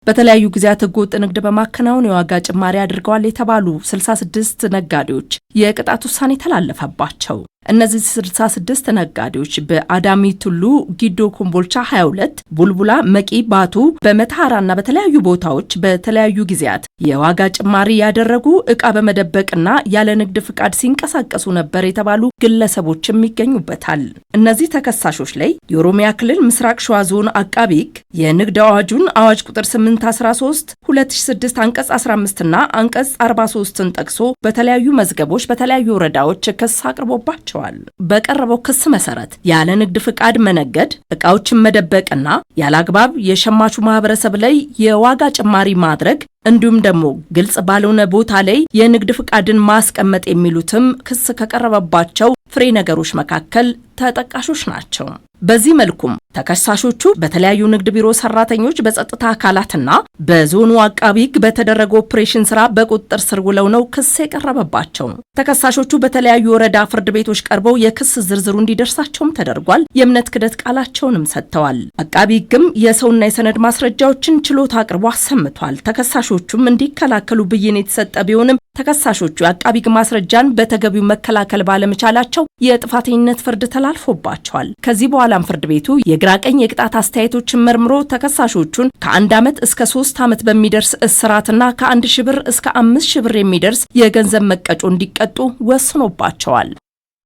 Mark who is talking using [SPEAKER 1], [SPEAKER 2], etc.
[SPEAKER 1] በተለያዩ ጊዜያት ህገወጥ ንግድ በማከናወን የዋጋ ጭማሪ አድርገዋል የተባሉ 66 ነጋዴዎች የቅጣት ውሳኔ ተላለፈባቸው። እነዚህ 66 ነጋዴዎች በአዳሚ ቱሉ፣ ጊዶ ኮምቦልቻ 22፣ ቡልቡላ፣ መቂ፣ ባቱ፣ በመተሃራና በተለያዩ ቦታዎች በተለያዩ ጊዜያት የዋጋ ጭማሪ ያደረጉ ዕቃ በመደበቅና ያለ ንግድ ፍቃድ ሲንቀሳቀሱ ነበር የተባሉ ግለሰቦችም ይገኙበታል። እነዚህ ተከሳሾች ላይ የኦሮሚያ ክልል ምስራቅ ሸዋ ዞን አቃቤ ሕግ የንግድ አዋጁን አዋጅ ቁጥር 813 2006 አንቀጽ 15ና አንቀጽ 43ን ጠቅሶ በተለያዩ መዝገቦች በተለያዩ ወረዳዎች ክስ አቅርቦባቸው በቀረበው ክስ መሰረት ያለ ንግድ ፍቃድ መነገድ፣ ዕቃዎችን መደበቅና ያለ አግባብ የሸማቹ ማህበረሰብ ላይ የዋጋ ጭማሪ ማድረግ እንዲሁም ደግሞ ግልጽ ባልሆነ ቦታ ላይ የንግድ ፍቃድን ማስቀመጥ የሚሉትም ክስ ከቀረበባቸው ፍሬ ነገሮች መካከል ተጠቃሾች ናቸው። በዚህ መልኩም ተከሳሾቹ በተለያዩ ንግድ ቢሮ ሰራተኞች፣ በጸጥታ አካላትና በዞኑ አቃቤ ሕግ በተደረገው ኦፕሬሽን ስራ በቁጥጥር ስር ውለው ነው ክስ የቀረበባቸው። ተከሳሾቹ በተለያዩ ወረዳ ፍርድ ቤቶች ቀርበው የክስ ዝርዝሩ እንዲደርሳቸውም ተደርጓል። የእምነት ክደት ቃላቸውንም ሰጥተዋል። አቃቤ ሕግም የሰውና የሰነድ ማስረጃዎችን ችሎት አቅርቦ አሰምቷል። ተከሳሾቹም እንዲከላከሉ ብይን የተሰጠ ቢሆንም ተከሳሾቹ የአቃቤ ሕግ ማስረጃን በተገቢው መከላከል ባለመቻላቸው የጥፋተኝነት ፍርድ ተላልፎባቸዋል። ከዚህ በኋላም ፍርድ ቤቱ የግራ ቀኝ የቅጣት አስተያየቶችን መርምሮ ተከሳሾቹን ከ1 ዓመት እስከ 3 ዓመት በሚደርስ እስራትና ከ1 ሺህ ብር እስከ 5 ሺህ ብር የሚደርስ የገንዘብ መቀጮ እንዲቀጡ ወስኖባቸዋል።